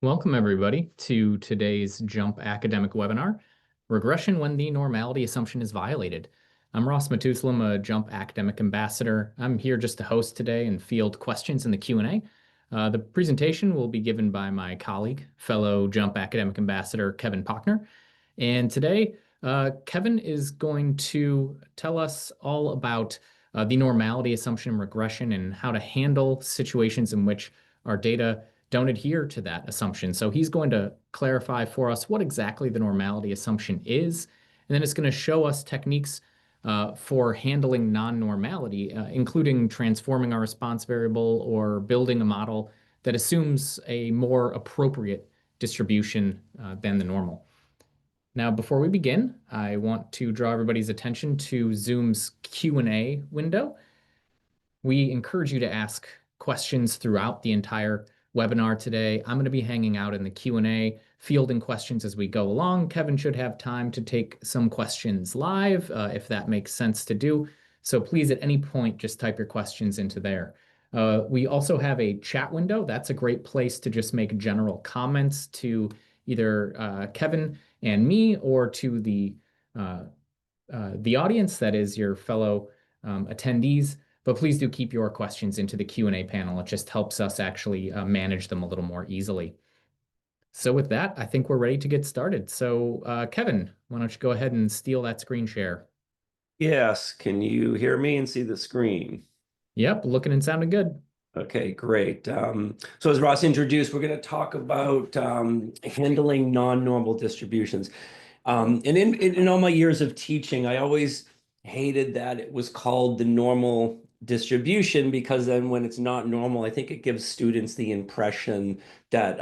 Welcome, everybody, to today's JMP academic webinar, Regression when the Normality Assumption is Violated. I'm Ross Methuselam, a JMP academic ambassador. I'm here just to host today and field questions in the Q&A. The presentation will be given by my colleague, fellow JMP academic ambassador, Kevin Pochner. And today, Kevin is going to tell us all about the normality assumption in regression and how to handle situations in which our data don't adhere to that assumption. So he's going to clarify for us what exactly the normality assumption is, and then it's going to show us techniques for handling non-normality, including transforming our response variable or building a model that assumes a more appropriate distribution than the normal. Now, before we begin, I want to draw everybody's attention to Zoom's Q&A window. We encourage you to ask questions throughout the entire webinar today. I'm going to be hanging out in the Q&A, fielding questions as we go along. Kevin should have time to take some questions live, if that makes sense to do. So please, at any point, just type your questions into there. We also have a chat window. That's a great place to just make general comments to either Kevin and me or to the audience, that is your fellow attendees. But please do keep your questions into the Q&A panel. It just helps us actually manage them a little more easily. So with that, I think we're ready to get started. So Kevin, why don't you go ahead and steal that screen share? Yes, can you hear me and see the screen? Yep, looking and sounding good. Okay, great. So as Ross introduced, we're going to talk about handling non-normal distributions. And in all my years of teaching, I always hated that it was called the normal distribution, because then when it's not normal, I think it gives students the impression that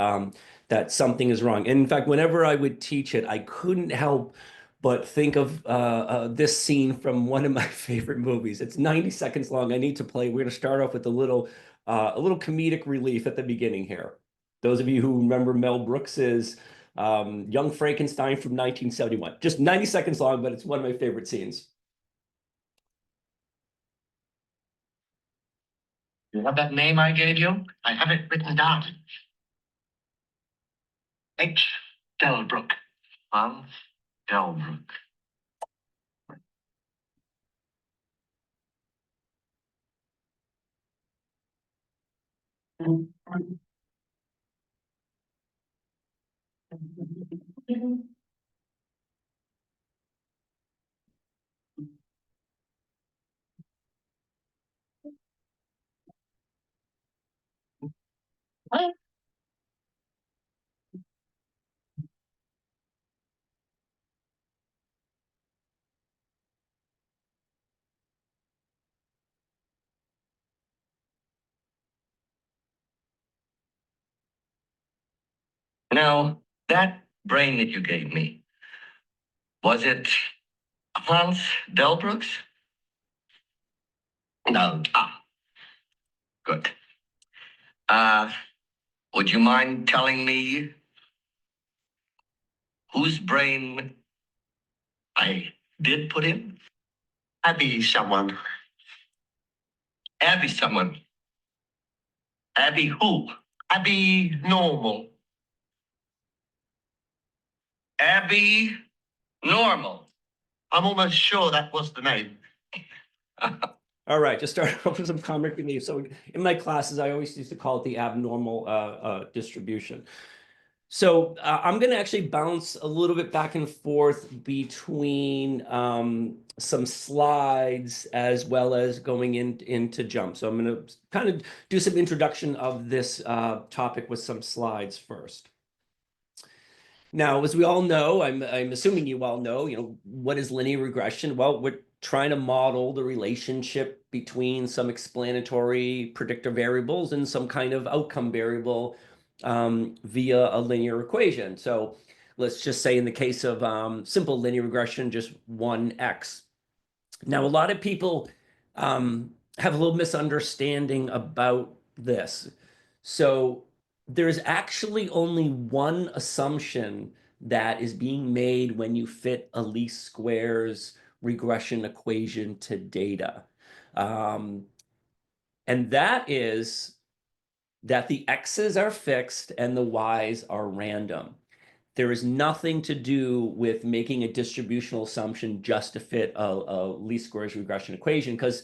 that something is wrong. And in fact, whenever I would teach it, I couldn't help but think of this scene from one of my favorite movies. It's 90 seconds long. I need to play. We're going to start off with a little comedic relief at the beginning here. Those of you who remember Mel Brooks's Young Frankenstein from 1971. Just 90 seconds long, but it's one of my favorite scenes. You have that name I gave you? I have it written down. H. Delbrook. Hans Delbrook. Now, that brain that you gave me, was it Hans Delbrook's? No. Good. Would you mind telling me whose brain I did put in? Abby someone. Abby someone. Abby who? Abby Normal. Abby Normal. I'm almost sure that was the name. All right, just start off with some comic relief. So in my classes, I always used to call it the abnormal distribution. So I'm going to actually bounce a little bit back and forth between some slides as well as going into JMP. So I'm going to kind of do some introduction of this topic with some slides first. Now, as we all know, I'm assuming you all know, what is linear regression? Well, we're trying to model the relationship between some explanatory predictor variables and some kind of outcome variable via a linear equation. So let's just say in the case of simple linear regression, just 1x. Now, a lot of people have a little misunderstanding about this. So there's actually only one assumption that is being made when you fit a least squares regression equation to data. And that is that the x's are fixed and the y's are random. There is nothing to do with making a distributional assumption just to fit a least squares regression equation, because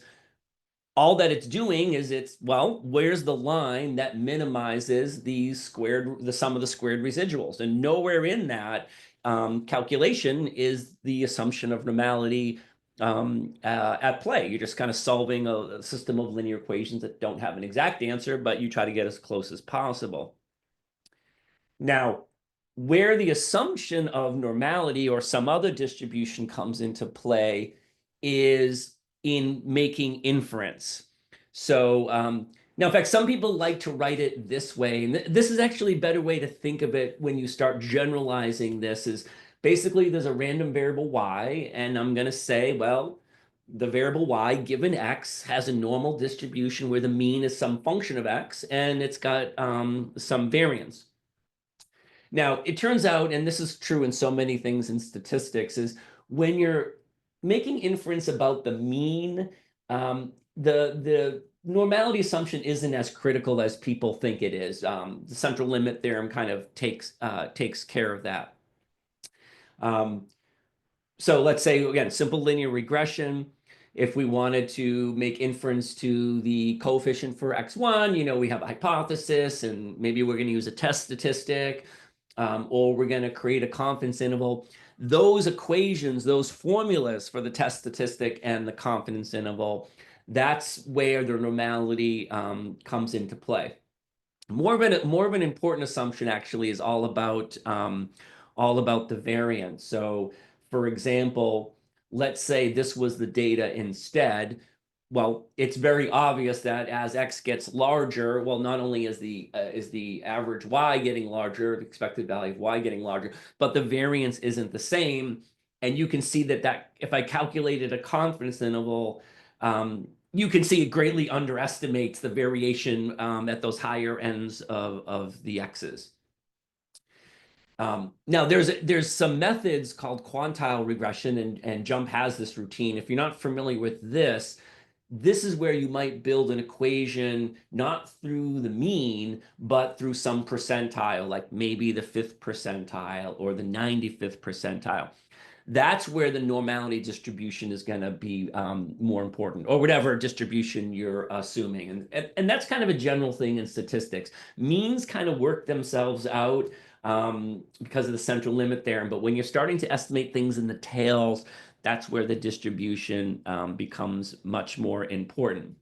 all that it's doing is well, where's the line that minimizes the sum of the squared residuals? And nowhere in that calculation is the assumption of normality at play. You're just kind of solving a system of linear equations that don't have an exact answer, but you try to get as close as possible. Now, where the assumption of normality or some other distribution comes into play is in making inference. So now, in fact, some people like to write it this way, and this is actually a better way to think of it when you start generalizing this. Is basically there's a random variable y, and I'm going to say, well, the variable y given x has a normal distribution where the mean is some function of x, and it's got some variance. Now, it turns out, and this is true in so many things in statistics, is when you're making inference about the mean, the normality assumption isn't as critical as people think it is. The central limit theorem kind of takes care of that. So let's say, again, simple linear regression. If we wanted to make inference to the coefficient for x1, we have a hypothesis, and maybe we're going to use a test statistic, or we're going to create a confidence interval. Those equations, those formulas for the test statistic and the confidence interval, that's where the normality comes into play. More of an important assumption actually is all about the variance. So, for example, let's say this was the data instead. Well, it's very obvious that as x gets larger, well, not only is the average y getting larger, the expected value of y getting larger, but the variance isn't the same. And you can see that if I calculated a confidence interval, you can see it greatly underestimates the variation at those higher ends of the x's. Now, there's some methods called quantile regression, and JMP has this routine. If you're not familiar with this is where you might build an equation not through the mean, but through some percentile, like maybe the 5th percentile or the 95th percentile. That's where the normality distribution is going to be more important, or whatever distribution you're assuming. And that's kind of a general thing in statistics. Means kind of work themselves out because of the central limit theorem. But when you're starting to estimate things in the tails, that's where the distribution becomes much more important.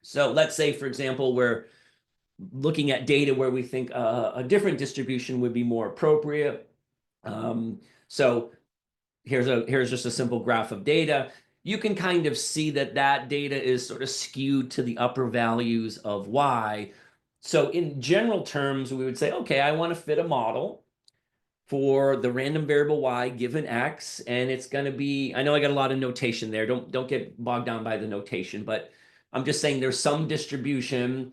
So let's say, for example, we're looking at data where we think a different distribution would be more appropriate. So here's just a simple graph of data. You can kind of see that data is sort of skewed to the upper values of y. So in general terms, we would say, okay, I want to fit a model for the random variable y given x, and it's going to be, I know I got a lot of notation there. Don't get bogged down by the notation, but I'm just saying there's some distribution.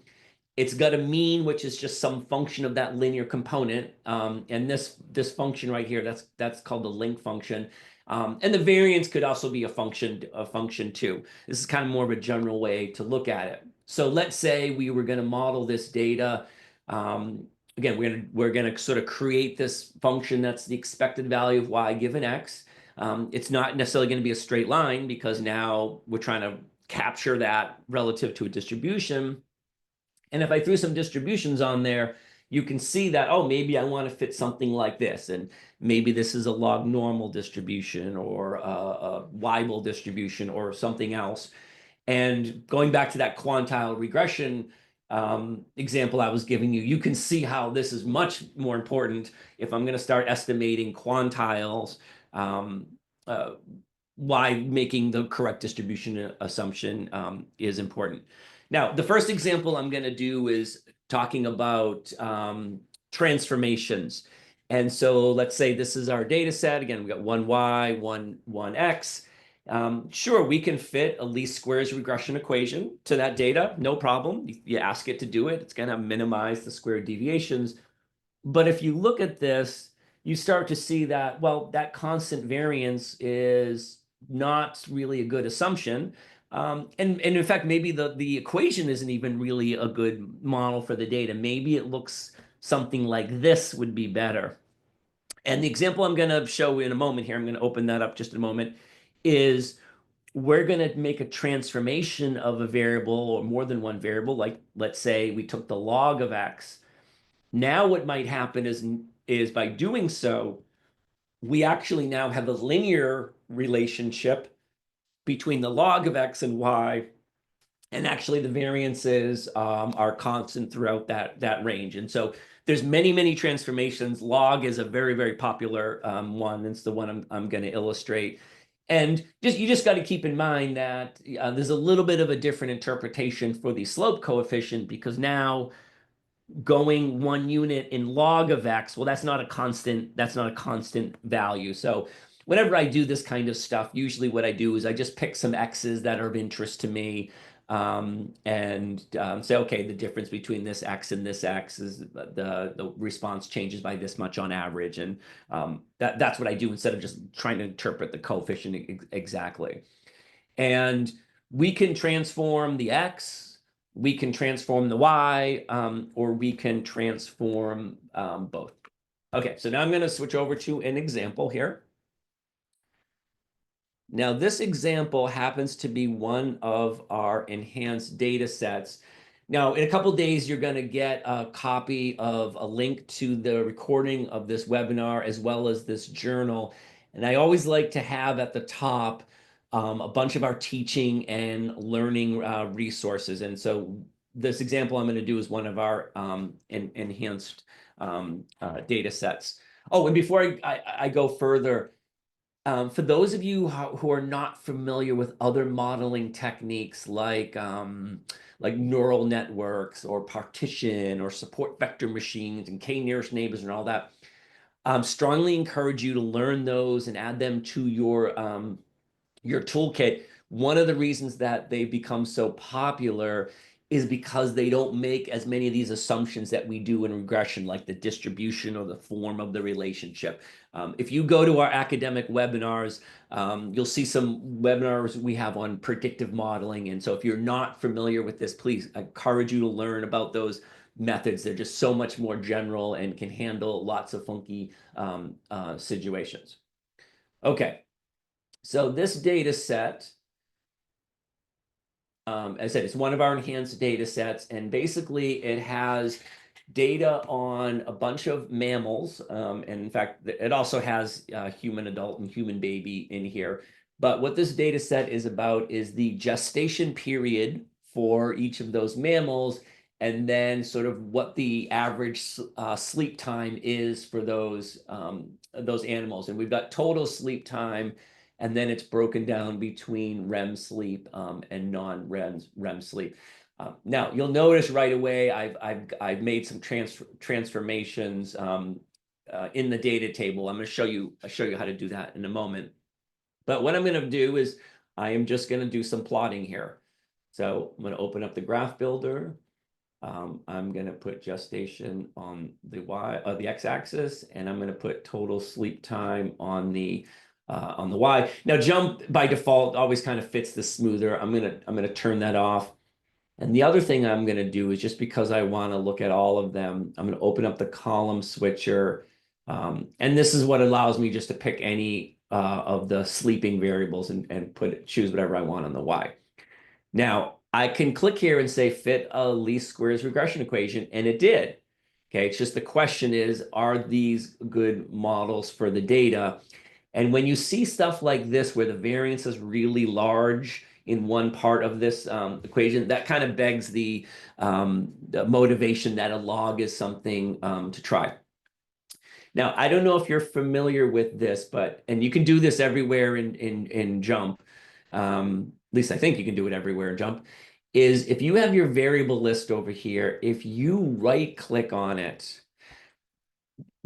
It's got a mean, which is just some function of that linear component, and this function right here, that's called the link function, and the variance could also be a function too. This is kind of more of a general way to look at it. So let's say we were going to model this data. Again, we're gonna sort of create this function that's the expected value of y given x. It's not necessarily going to be a straight line because now we're trying to capture that relative to a distribution. And if I threw some distributions on there, you can see that, oh, maybe I want to fit something like this. And maybe this is a log normal distribution or a Weibull distribution or something else. And going back to that quantile regression example I was giving you, you can see how this is much more important if I'm going to start estimating quantiles, why making the correct distribution assumption is important. Now, the first example I'm going to do is talking about transformations. And so let's say this is our data set. Again, we got one y, one x. Sure, we can fit a least squares regression equation to that data, no problem. You ask it to do it, it's going to minimize the square deviations. But if you look at this, you start to see that, well, that constant variance is not really a good assumption. And in fact, maybe the equation isn't even really a good model for the data. Maybe it looks something like this would be better. And the example I'm going to show in a moment here, I'm going to open that up just in a moment, is we're going to make a transformation of a variable or more than one variable. Like, let's say we took the log of x. Now what might happen is by doing so, we actually now have a linear relationship between the log of x and y. And actually the variances are constant throughout that range. And so there's many transformations. Log is a very popular one. It's the one I'm going to illustrate. And you just got to keep in mind that there's a little bit of a different interpretation for the slope coefficient, because now going 1 unit in log of x, well, that's not a constant value. So whenever I do this kind of stuff, usually what I do is I just pick some x's that are of interest to me, and say, okay, the difference between this x and this x is the response changes by this much on average. And that's what I do instead of just trying to interpret the coefficient exactly. And we can transform the x, we can transform the y, or we can transform both. Okay, so now I'm going to switch over to an example here. Now, this example happens to be one of our enhanced data sets. Now, in a couple of days, you're going to get a copy of a link to the recording of this webinar as well as this journal. And I always like to have at the top a bunch of our teaching and learning resources. And so this example I'm going to do is one of our enhanced data sets. Oh, and before I go further, for those of you who are not familiar with other modeling techniques like neural networks or partition or support vector machines and k-nearest neighbors and all that, strongly encourage you to learn those and add them to your toolkit. One of the reasons that they become so popular is because they don't make as many of these assumptions that we do in regression, like the distribution or the form of the relationship. If you go to our academic webinars, you'll see some webinars we have on predictive modeling. And so if you're not familiar with this, please, I encourage you to learn about those methods. They're just so much more general and can handle lots of funky situations. Okay, so this data set, as I said, it's one of our enhanced data sets, and basically it has data on a bunch of mammals. And in fact, it also has human adult and human baby in here. But what this data set is about is the gestation period for each of those mammals, and then sort of what the average sleep time is for those animals. And we've got total sleep time, and then it's broken down between REM sleep and non-REM sleep. Now you'll notice right away I've made some transformations in the data table. I'm going to show you how to do that in a moment. But what I'm going to do is I am just going to do some plotting here. So I'm going to open up the graph builder. I'm going to put gestation on the x-axis, and I'm going to put total sleep time on the y. Now, jump by default always kind of fits the smoother. I'm gonna turn that off. And the other thing I'm gonna do is, just because I want to look at all of them, I'm gonna open up the column switcher, and this is what allows me just to pick any of the sleeping variables and choose whatever I want on the y. Now, I can click here and say fit a least squares regression equation, and it did. Okay, it's just the question is, are these good models for the data? And when you see stuff like this, where the variance is really large in one part of this equation, that kind of begs the motivation that a log is something to try. Now, I don't know if you're familiar with this, and you can do this everywhere in JMP. At least I think you can do it everywhere in JMP. Is if you have your variable list over here, if you right-click on it,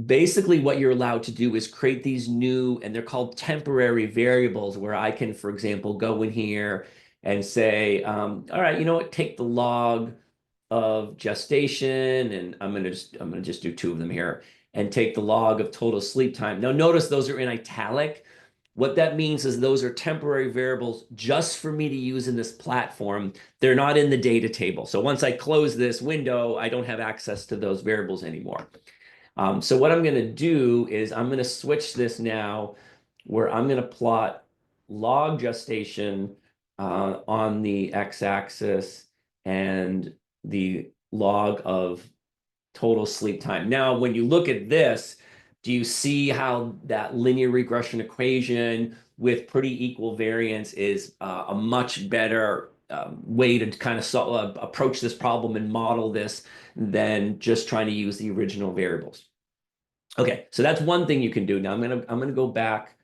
basically what you're allowed to do is create these new, and they're called temporary variables, where I can, for example, go in here and say, all right, you know what, take the log of gestation, and I'm gonna just do 2 of them here, and take the log of total sleep time. Now notice those are in italic. What that means is those are temporary variables just for me to use in this platform. They're not in the data table. So once I close this window, I don't have access to those variables anymore. So what I'm going to do is I'm going to switch this now where I'm going to plot log gestation on the x-axis and the log of total sleep time. Now, when you look at this, do you see how that linear regression equation with pretty equal variance is a much better way to kind of approach this problem and model this than just trying to use the original variables? Okay, so that's one thing you can do. Now I'm gonna go back.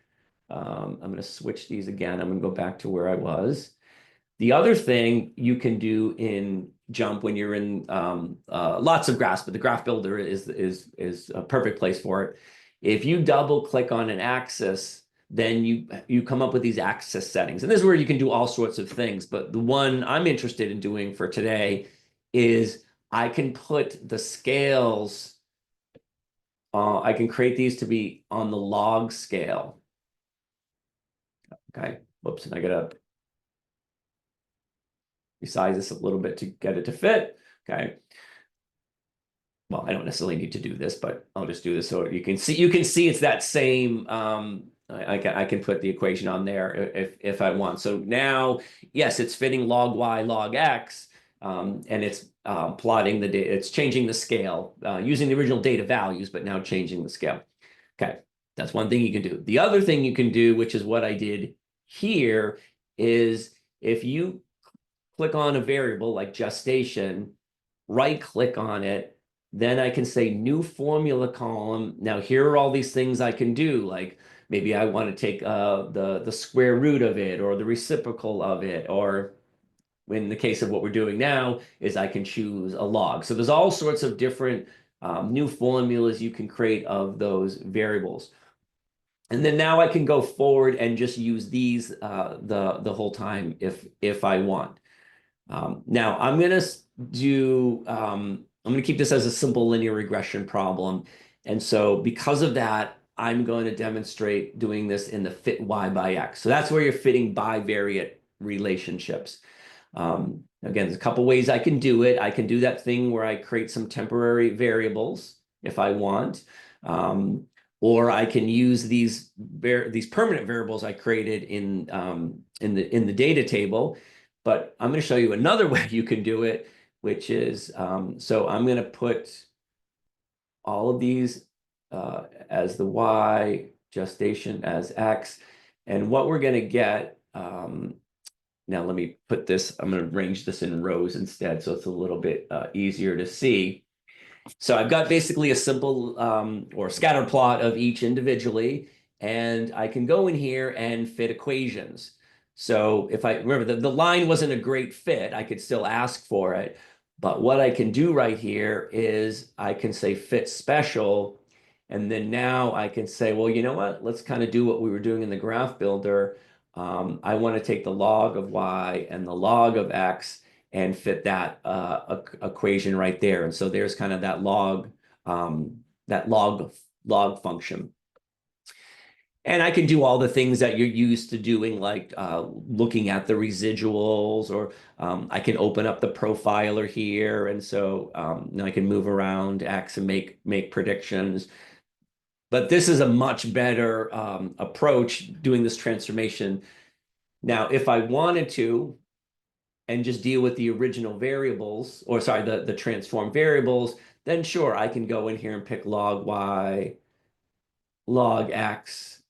I'm gonna switch these again. I'm gonna go back to where I was. The other thing you can do in JMP when you're in lots of graphs, but the graph builder is a perfect place for it. If you double click on an axis, then you come up with these axis settings. And this is where you can do all sorts of things. But the one I'm interested in doing for today is I can put the scales, I can create these to be on the log scale. Okay, whoops, and I gotta resize this a little bit to get it to fit. Okay. Well, I don't necessarily need to do this, but I'll just do this so you can see it's that same. I can put the equation on there if I want. So now, yes, it's fitting log y log x, and it's plotting the data. It's changing the scale using the original data values, but now changing the scale. Okay, that's one thing you can do. The other thing you can do, which is what I did here, is if you click on a variable like gestation, right click on it, then I can say new formula column. Now here are all these things I can do, like maybe I want to take the square root of it or the reciprocal of it, or in the case of what we're doing now is I can choose a log. So there's all sorts of different new formulas you can create of those variables. And then now I can go forward and just use these the whole time if I want. Now I'm going to keep this as a simple linear regression problem. And so because of that, I'm going to demonstrate doing this in the fit y by x. So that's where you're fitting bivariate relationships. Again, there's a couple ways I can do it. I can do that thing where I create some temporary variables if I want. Or I can use these permanent variables I created in the data table. But I'm going to show you another way you can do it, which is, so I'm going to put all of these as the y, gestation as x. And what we're going to get, now let me put this, I'm going to arrange this in rows instead, so it's a little bit easier to see. So I've got basically a simple or scatter plot of each individually, and I can go in here and fit equations. So if I remember the line wasn't a great fit, I could still ask for it. But what I can do right here is I can say fit special. And then now I can say, well, you know what? Let's kind of do what we were doing in the graph builder. I want to take the log of y and the log of x and fit that equation right there. And so there's kind of that log function. And I can do all the things that you're used to doing, like looking at the residuals, or I can open up the profiler here. And so now I can move around X and make predictions. But this is a much better approach doing this transformation. Now, if I wanted to, and just deal with the original variables, or sorry, the transform variables, then sure, I can go in here and pick log y, log x,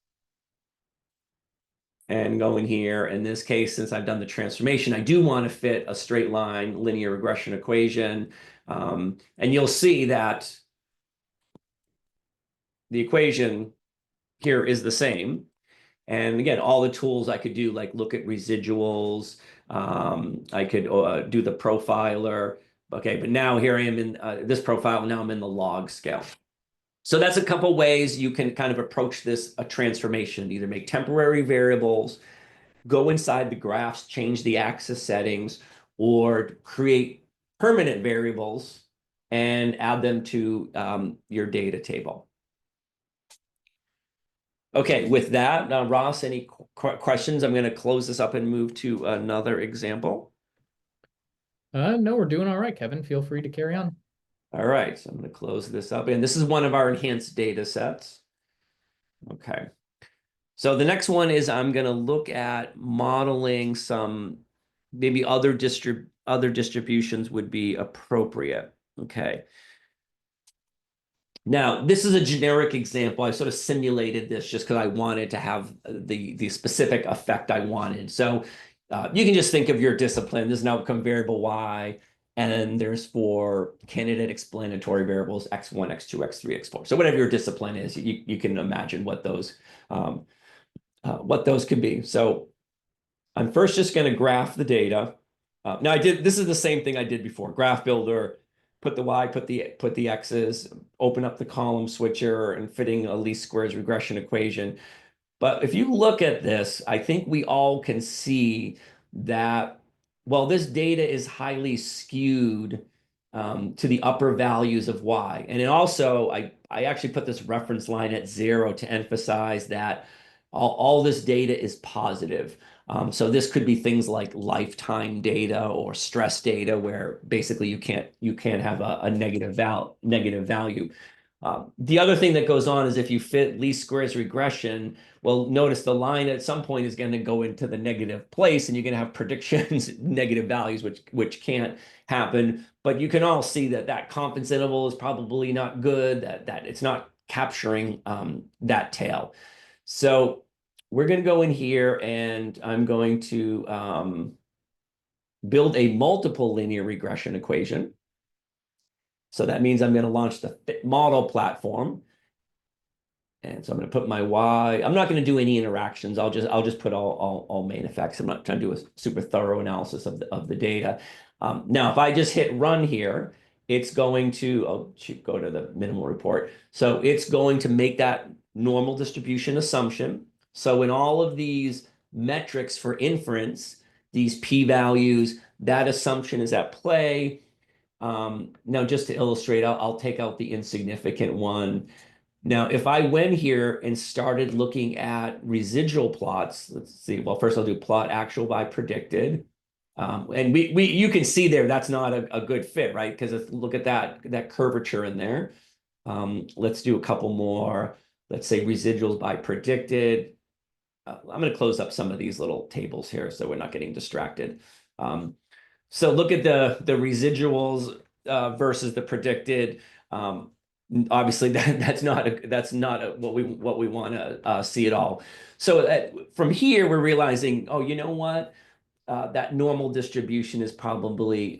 and go in here. In this case, since I've done the transformation, I do want to fit a straight line linear regression equation. And you'll see that the equation here is the same. And again, all the tools I could do, like look at residuals, I could do the profiler. Okay, but now here I am in this profile, now I'm in the log scale. So that's a couple ways you can kind of approach this transformation, either make temporary variables, go inside the graphs, change the axis settings, or create permanent variables and add them to your data table. Okay, with that, Ross, any questions? I'm going to close this up and move to another example. No, we're doing all right, Kevin. Feel free to carry on. All right, so I'm going to close this up. And this is one of our enhanced data sets. Okay. So the next one is I'm going to look at modeling some maybe other distributions would be appropriate. Okay. Now, this is a generic example. I sort of simulated this just because I wanted to have the specific effect I wanted. So you can just think of your discipline. There's an outcome variable y, and there's 4 candidate explanatory variables x1, x2, x3, x4. So whatever your discipline is, you can imagine what those could be. So I'm first just going to graph the data. Now this is the same thing I did before. Graph builder, put the y, put the x's, open up the column switcher, and fitting a least squares regression equation. But if you look at this, I think we all can see that while this data is highly skewed to the upper values of y, and it also, I actually put this reference line at 0 to emphasize that all this data is positive. So this could be things like lifetime data or stress data, where basically you can't have a negative value. The other thing that goes on is if you fit least squares regression, well, notice the line at some point is going to go into the negative place, and you're going to have predictions negative values, which can't happen. But you can all see that confidence interval is probably not good. That it's not capturing that tail. So we're going to go in here, and I'm going to build a multiple linear regression equation. So that means I'm going to launch the fit model platform. And so I'm going to put my y. I'm not going to do any interactions. I'll just put all main effects. I'm not trying to do a super thorough analysis of the data. Now, if I just hit run here, it's going to go to the minimal report. So it's going to make that normal distribution assumption. So in all of these metrics for inference, these p-values, that assumption is at play. Now, just to illustrate, I'll take out the insignificant one. Now, if I went here and started looking at residual plots, let's see. Well, first I'll do plot actual by predicted. And you can see there that's not a good fit, right? Because look at that curvature in there. Let's do a couple more. Let's say residuals by predicted. I'm going to close up some of these little tables here so we're not getting distracted. So look at the residuals versus the predicted. Obviously, that's not what we want to see at all. So from here, we're realizing, oh, you know what? That normal distribution is probably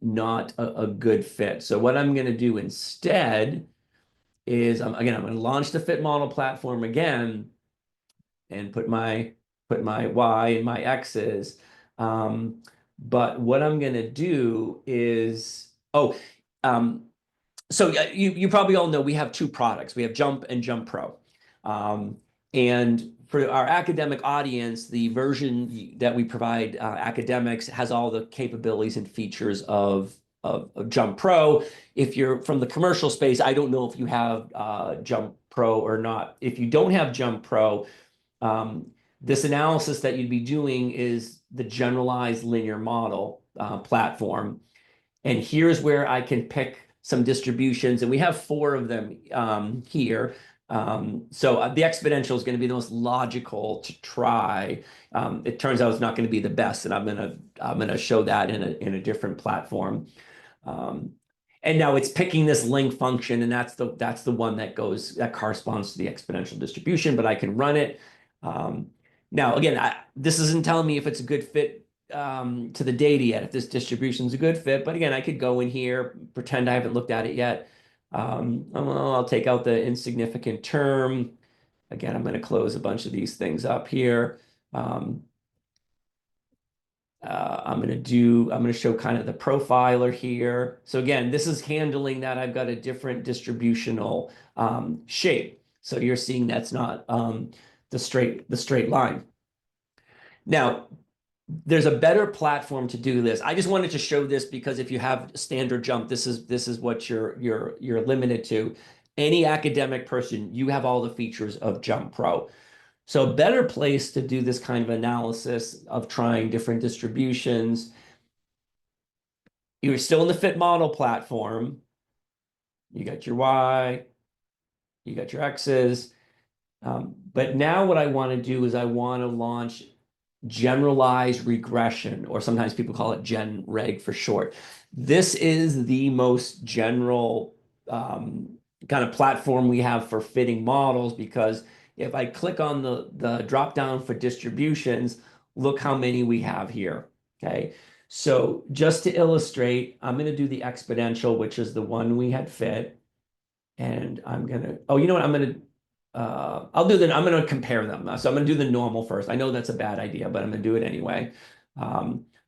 not a good fit. So what I'm going to do instead is, I'm going to launch the fit model platform again and put my y and my x's. But what I'm going to do is, so you probably all know we have 2 products. We have JMP and JMP Pro. And for our academic audience, the version that we provide academics has all the capabilities and features of JMP Pro. If you're from the commercial space, I don't know if you have JMP Pro or not. If you don't have JMP Pro, this analysis that you'd be doing is the generalized linear model platform. And here's where I can pick some distributions, and we have 4 of them here. So the exponential is going to be the most logical to try. It turns out it's not going to be the best, and I'm going to show that in a different platform. And now it's picking this link function, and that's the one that corresponds to the exponential distribution. But I can run it. Now again, this isn't telling me if it's a good fit to the data yet, if this distribution is a good fit. But again, I could go in here, pretend I haven't looked at it yet. I'll take out the insignificant term. Again, I'm going to close a bunch of these things up here. I'm going to show kind of the profiler here. So again, this is handling that I've got a different distributional shape. So you're seeing that's not the straight line. Now, there's a better platform to do this. I just wanted to show this because if you have standard JMP, this is what you're limited to. any academic person, you have all the features of JMP Pro. So a better place to do this kind of analysis of trying different distributions. You're still in the fit model platform. You got your Y, you got your X's. But now what I want to do is I want to launch generalized regression, or sometimes people call it gen reg for short. This is the most general kind of platform we have for fitting models, because if I click on the drop down for distributions, look how many we have here. Okay, so just to illustrate, I'm going to do the exponential, which is the one we had fit. And I'm going to, oh, you know what? I'm going to, I'm going to compare them. So I'm going to do the normal first. I know that's a bad idea, but I'm going to do it anyway.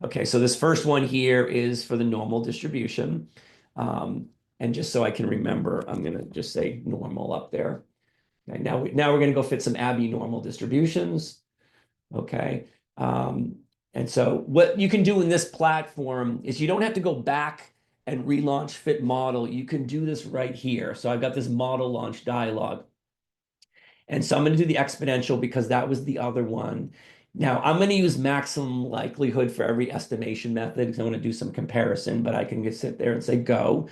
Okay, so this first one here is for the normal distribution. And just so I can remember, I'm going to just say normal up there. Okay, now we're going to go fit some abnormal distributions. Okay. And so what you can do in this platform is you don't have to go back and relaunch fit model. You can do this right here. So I've got this model launch dialog. And so I'm going to do the exponential because that was the other one. Now I'm going to use maximum likelihood for every estimation method because I want to do some comparison, but I can just sit there and say go.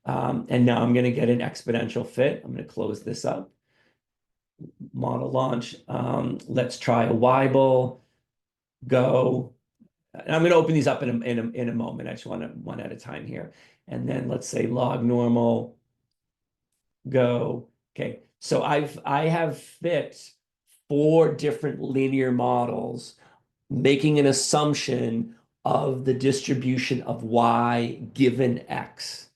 And now I'm going to get an exponential fit. I'm going to close this up. Model launch. Let's try a Weibull. Go. And I'm going to open these up in a moment. I just want to one at a time here. And then let's say log normal. Go. Okay. So I have fit 4 different linear models, making an assumption of the distribution of Y given X.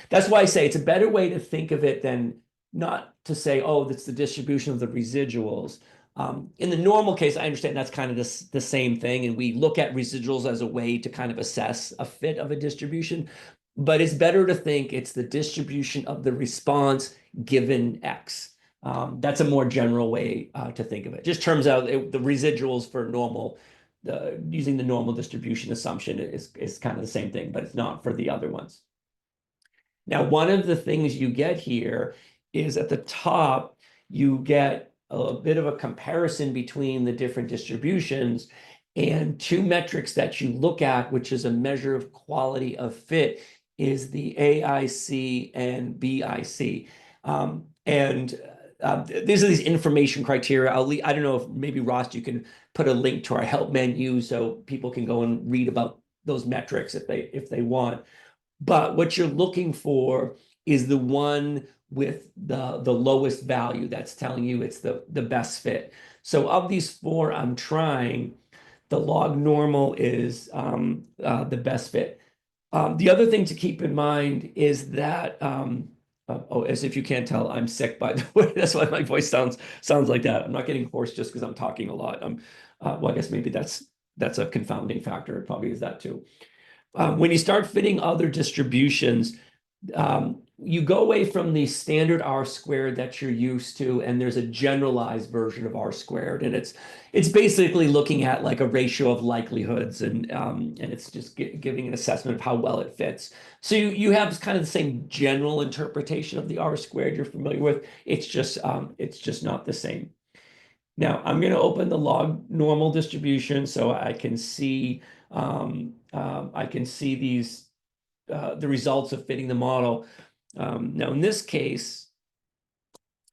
That's why I say it's a better way to think of it than not to say, oh, that's the distribution of the residuals. In the normal case, I understand that's kind of the same thing, and we look at residuals as a way to kind of assess a fit of a distribution, but it's better to think it's the distribution of the response given X. That's a more general way to think of it. Just turns out the residuals for normal, using the normal distribution assumption is kind of the same thing, but it's not for the other ones. Now, one of the things you get here is at the top, you get a bit of a comparison between the different distributions, and 2 metrics that you look at, which is a measure of quality of fit, is the AIC and BIC. These are these information criteria. I don't know if maybe Ross, you can put a link to our help menu so people can go and read about those metrics if they want. But what you're looking for is the one with the lowest value that's telling you it's the best fit. So of these 4 I'm trying, the log normal is the best fit. The other thing to keep in mind is that, as if you can't tell, I'm sick, by the way. That's why my voice sounds like that. I'm not getting hoarse just because I'm talking a lot. Well, I guess maybe that's a confounding factor. It probably is that too. When you start fitting other distributions, you go away from the standard R squared that you're used to, and there's a generalized version of R squared, and it's basically looking at like a ratio of likelihoods, and it's just giving an assessment of how well it fits. So you have kind of the same general interpretation of the R squared you're familiar with. It's just not the same. Now I'm going to open the log normal distribution so I can see these the results of fitting the model. Now in this case,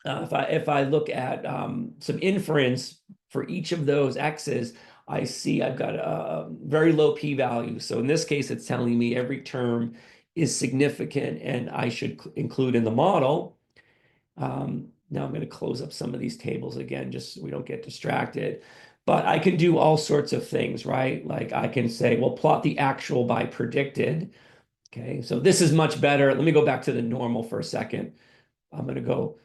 if I look at some inference for each of those X's, I see I've got a very low p-value. So in this case, it's telling me every term is significant and I should include in the model. Now I'm going to close up some of these tables again, just so we don't get distracted. But I can do all sorts of things, right? Like I can say, well, plot the actual by predicted. Okay, so this is much better. Let me go back to the normal for a second. I'm going to go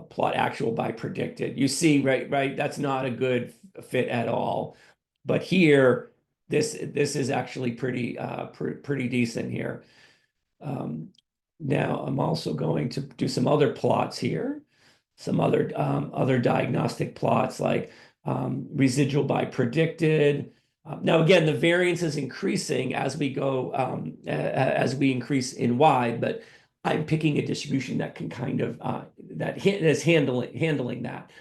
plot actual by predicted. You see, right? That's not a good fit at all. But here, this is actually pretty decent here. Now I'm also going to do some other plots here, some other diagnostic plots like residual by predicted. Now again, the variance is increasing as we go as we increase in Y, but I'm picking a distribution that can kind of that's handling that.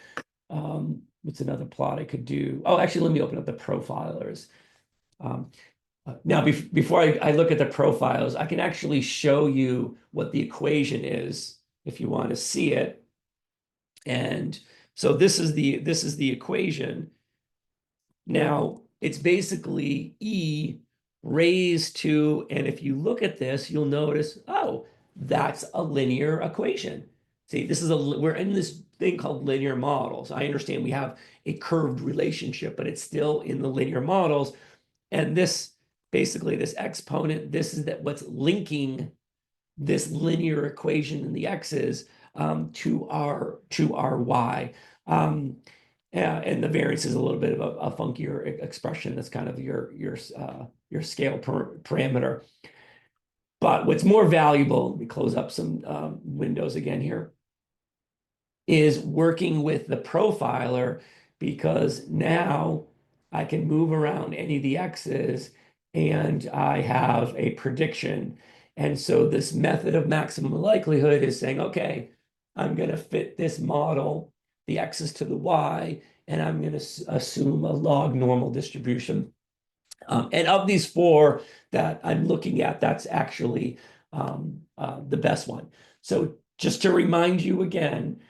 What's another plot I could do? Oh, actually, let me open up the profilers. Now, before I look at the profiles, I can actually show you what the equation is if you want to see it. And so this is the equation. Now, it's basically E raised to, and if you look at this, you'll notice, oh, that's a linear equation. See, we're in this thing called linear models. I understand we have a curved relationship, but it's still in the linear models. And this, basically this exponent, this is what's linking this linear equation in the x's to our y. And the variance is a little bit of a funkier expression. That's kind of your scale parameter. But what's more valuable, let me close up some windows again here, is working with the profiler, because now I can move around any of the x's and I have a prediction. And so this method of maximum likelihood is saying, okay, I'm going to fit this model, the x's to the y, and I'm going to assume a log normal distribution. And of these four that I'm looking at, that's actually the best one. So just to remind you again,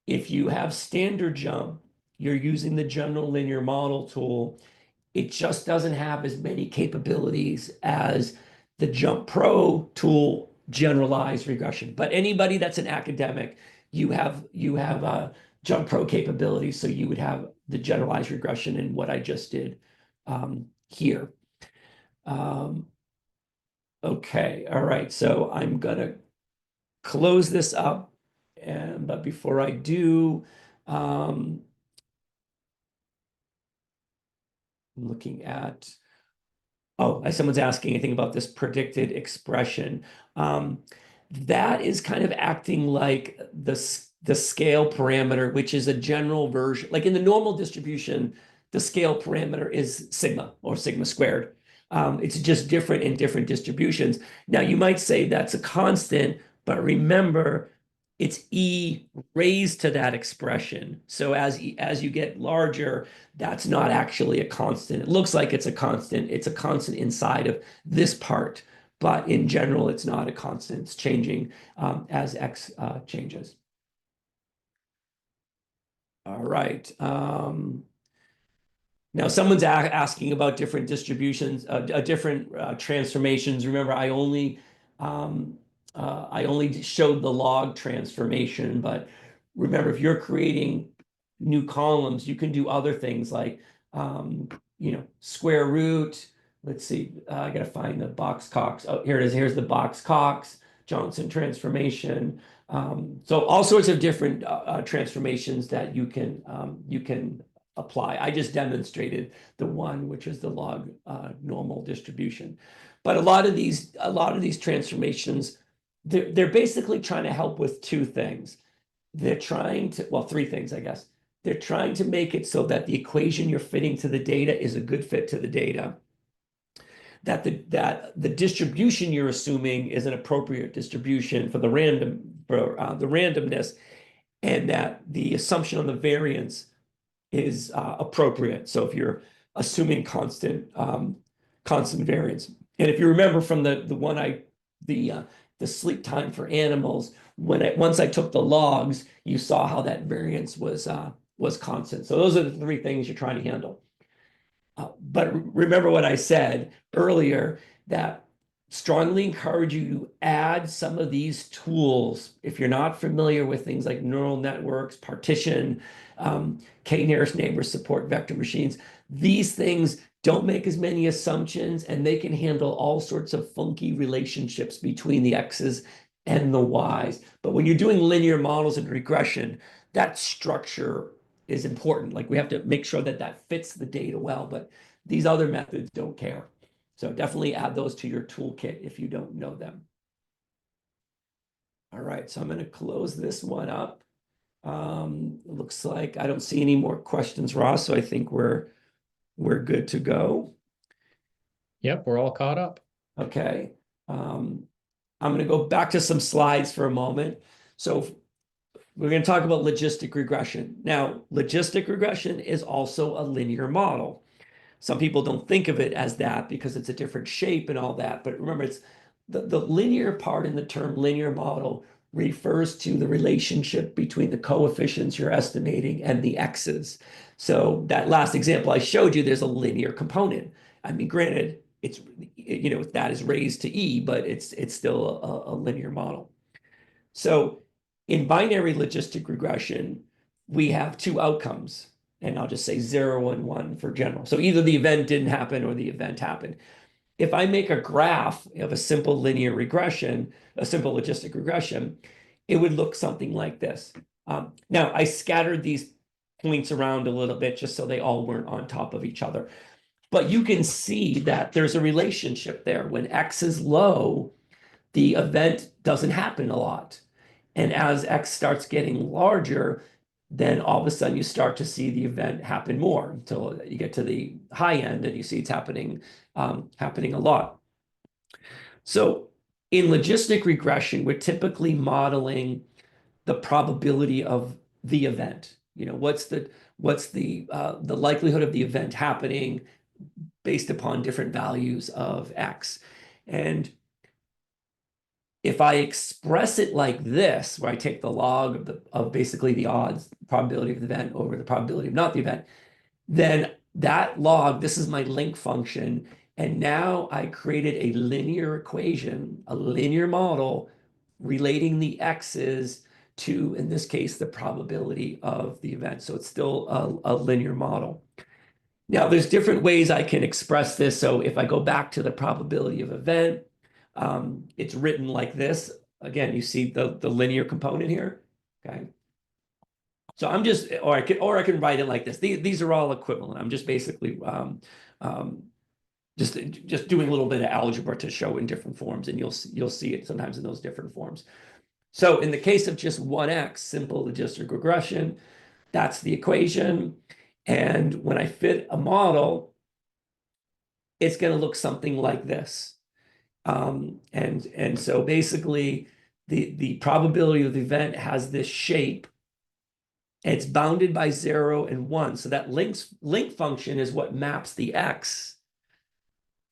if you have standard jump, you're using the general linear model tool. It just doesn't have as many capabilities as the Jump Pro tool, generalized regression. But anybody that's an academic, you have Jump Pro capabilities, so you would have the generalized regression in what I just did here. Okay, all right, so I'm gonna close this up, but before I do, I'm looking at, someone's asking anything about this predicted expression. That is kind of acting like the scale parameter, which is a general version. Like in the normal distribution, the scale parameter is sigma or sigma squared. It's just different in different distributions. Now, you might say that's a constant, but remember, it's E raised to that expression. So as you get larger, that's not actually a constant. It looks like it's a constant. It's a constant inside of this part, but in general, it's not a constant. It's changing as X changes. All right. Now, someone's asking about different distributions, different transformations. Remember, I only showed the log transformation, but remember, if you're creating new columns, you can do other things like, square root. Let's see, I got to find the Box-Cox. Oh, here it is. Here's the Box-Cox Johnson transformation. So all sorts of different transformations that you can apply. I just demonstrated the one, which is the log normal distribution. But a lot of these transformations, they're basically trying to help with two things. They're trying to, well, three things, I guess. They're trying to make it so that the equation you're fitting to the data is a good fit to the data. That the distribution you're assuming is an appropriate distribution for the randomness, and that the assumption on the variance is appropriate. So if you're assuming constant variance, and if you remember from the sleep time for animals, once I took the logs, you saw how that variance was constant. So those are the three things you're trying to handle. But remember what I said earlier, that strongly encourage you to add some of these tools. If you're not familiar with things like neural networks, partition, K-nearest neighbors support vector machines, these things don't make as many assumptions, and they can handle all sorts of funky relationships between the X's and the Y's. But when you're doing linear models and regression, that structure is important. Like, we have to make sure that that fits the data well, but these other methods don't care. So definitely add those to your toolkit if you don't know them. All right, so I'm going to close this one up. Looks like I don't see any more questions, Ross, so I think we're good to go. Yep, we're all caught up. Okay. I'm going to go back to some slides for a moment. So we're going to talk about logistic regression. Now, logistic regression is also a linear model. Some people don't think of it as that because it's a different shape and all that. But remember, it's the linear part in the term linear model refers to the relationship between the coefficients you're estimating and the x's. So that last example I showed you, there's a linear component. I mean, granted, it's, you know, that is raised to e, but it's still a linear model. So in binary logistic regression, we have two outcomes. And I'll just say 0 and 1 for general. So either the event didn't happen or the event happened. If I make a graph of a simple linear regression, a simple logistic regression, it would look something like this. Now, I scattered these points around a little bit just so they all weren't on top of each other. But you can see that there's a relationship there. When x is low, the event doesn't happen a lot. And as x starts getting larger, then all of a sudden you start to see the event happen more until you get to the high end and you see it's happening a lot. So in logistic regression, we're typically modeling the probability of the event. You know, what's the likelihood of the event happening based upon different values of x. And if I express it like this, where I take the log of basically the odds, probability of the event over the probability of not the event, then that log, this is my link function. And now I created a linear equation, a linear model relating the x's to, in this case, the probability of the event. So it's still a linear model. Now, there's different ways I can express this. So if I go back to the probability of event, it's written like this. Again, you see the linear component here. Okay. So I'm just, or I can write it like this. These are all equivalent. I'm just basically just doing a little bit of algebra to show in different forms, and you'll see it sometimes in those different forms. So in the case of just 1x, simple logistic regression, that's the equation. And when I fit a model, it's going to look something like this. And so basically the probability of the event has this shape. It's bounded by 0 and 1. So that link function is what maps the x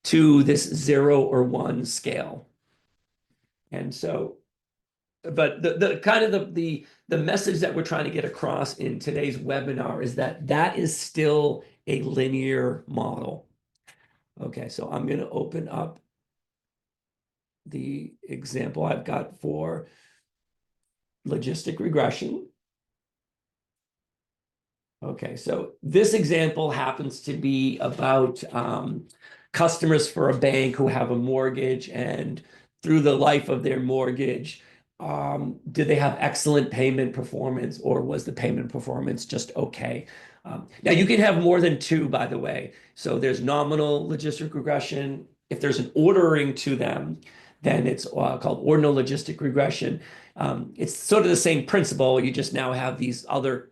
to this 0 or 1 scale. And so, but the kind of the message that we're trying to get across in today's webinar is that is still a linear model. Okay, so I'm going to open up the example I've got for logistic regression. Okay, so this example happens to be about customers for a bank who have a mortgage, and through the life of their mortgage, did they have excellent payment performance, or was the payment performance just okay? Now, you can have more than two, by the way. So there's nominal logistic regression. If there's an ordering to them, then it's called ordinal logistic regression. It's sort of the same principle. You just now have these other,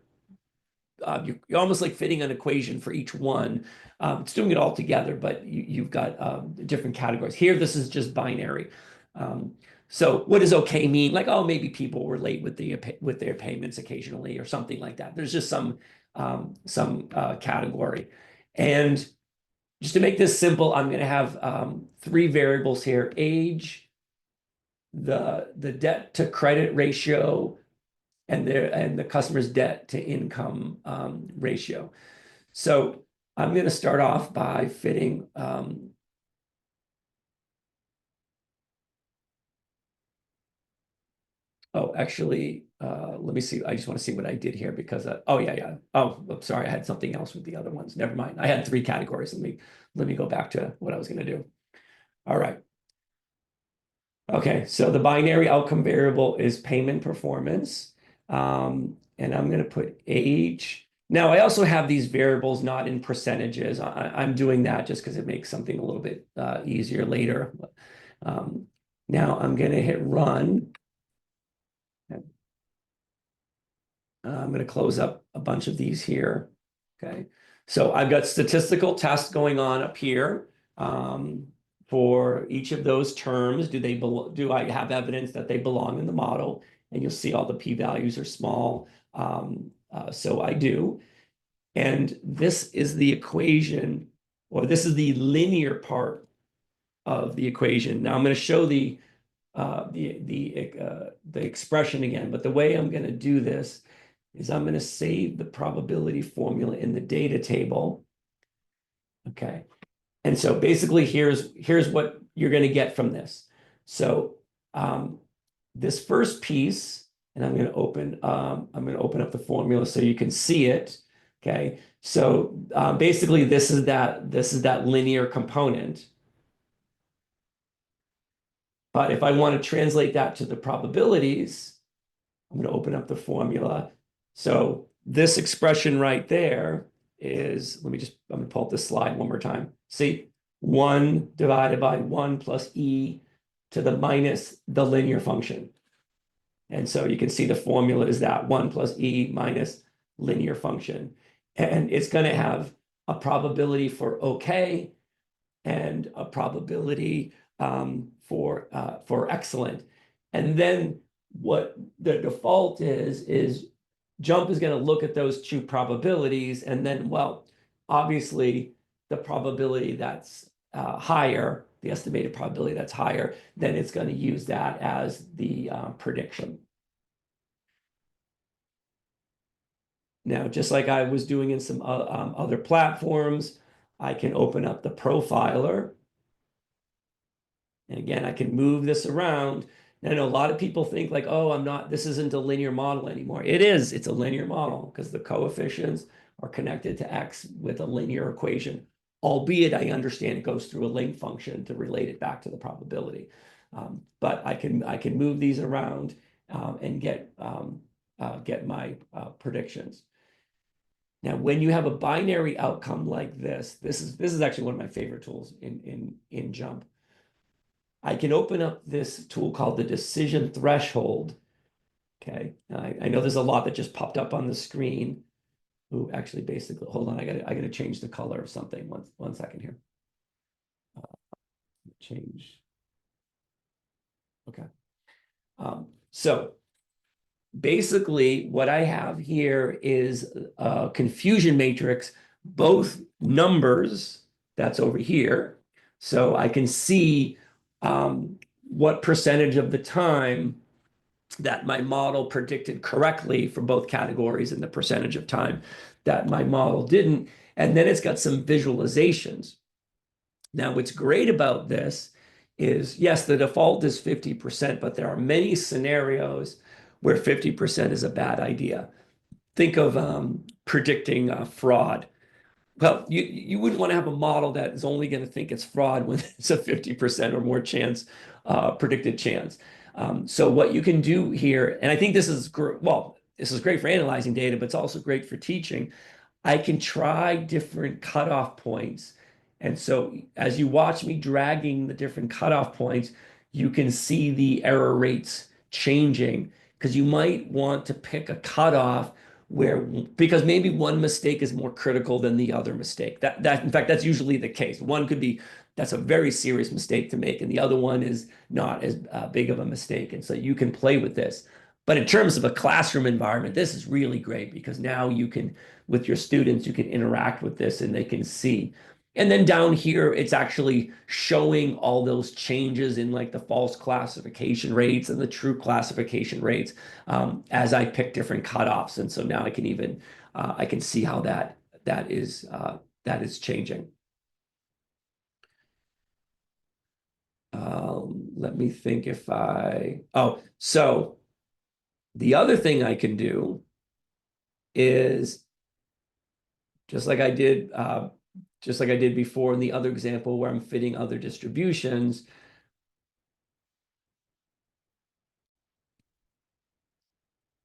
you're almost like fitting an equation for each one. It's doing it all together, but you've got different categories. Here, this is just binary. So what does okay mean? Like, oh, maybe people were late with their payments occasionally or something like that. There's just some category. And just to make this simple, I'm going to have 3 variables here: age, the debt to credit ratio, and the customer's debt to income ratio. So I'm going to start off by fitting oh, actually, let me see. I just want to see what I did here because, oh, yeah. Oh, I'm sorry. I had something else with the other ones. Never mind. I had 3 categories. Let me go back to what I was going to do. All right. Okay, so the binary outcome variable is payment performance. And I'm going to put age. Now, I also have these variables not in percentages. I'm doing that just because it makes something a little bit easier later. Now I'm going to hit run. I'm going to close up a bunch of these here. Okay, so I've got statistical tests going on up here. for each of those terms. Do I have evidence that they belong in the model? And you'll see all the p-values are small. So I do. And this is the equation, or this is the linear part of the equation. Now I'm going to show the expression again, but the way I'm going to do this is I'm going to save the probability formula in the data table. Okay. And so basically here's what you're going to get from this. So this first piece, and I'm going to open up the formula so you can see it. Okay. So basically this is that linear component. But if I want to translate that to the probabilities, I'm going to open up the formula. So this expression right there is, I'm going to pull up this slide one more time. See, 1 divided by 1 plus e to the minus the linear function. And so you can see the formula is that 1 plus e minus linear function. And it's going to have a probability for okay and a probability for excellent. And then what the default is JMP is going to look at those two probabilities, and then, well, obviously the probability that's higher, the estimated probability that's higher, then it's going to use that as the prediction. Now, just like I was doing in some other platforms, I can open up the profiler. And again, I can move this around. And I know a lot of people think like, oh, this isn't a linear model anymore. It is, it's a linear model because the coefficients are connected to X with a linear equation, albeit I understand it goes through a link function to relate it back to the probability. But I can move these around and get my predictions. Now, when you have a binary outcome like this is actually one of my favorite tools in JMP. I can open up this tool called the decision threshold. Okay, I know there's a lot that just popped up on the screen. Ooh, actually, basically, hold on, I gotta change the color of something. One second here. Change. Okay. So basically, what I have here is a confusion matrix, both numbers. That's over here, so I can see what percentage of the time that my model predicted correctly for both categories and the percentage of time that my model didn't. And then it's got some visualizations. Now, what's great about this is, yes, the default is 50%, but there are many scenarios where 50% is a bad idea. Think of predicting fraud. Well, you wouldn't want to have a model that is only going to think it's fraud when it's a 50% or more chance, predicted chance. So what you can do here, and I think this is this is great for analyzing data, but it's also great for teaching. I can try different cutoff points. And so as you watch me dragging the different cutoff points, you can see the error rates changing, because you might want to pick a cutoff because maybe one mistake is more critical than the other mistake. In fact, that's usually the case. One could be, that's a very serious mistake to make, and the other one is not as big of a mistake. And so you can play with this. But in terms of a classroom environment, this is really great, because now you can, with your students, you can interact with this and they can see. And then down here, it's actually showing all those changes in like the false classification rates and the true classification rates as I pick different cutoffs. And so now I can even I can see how that is changing. Let me think if so the other thing I can do is just like I did before in the other example where I'm fitting other distributions.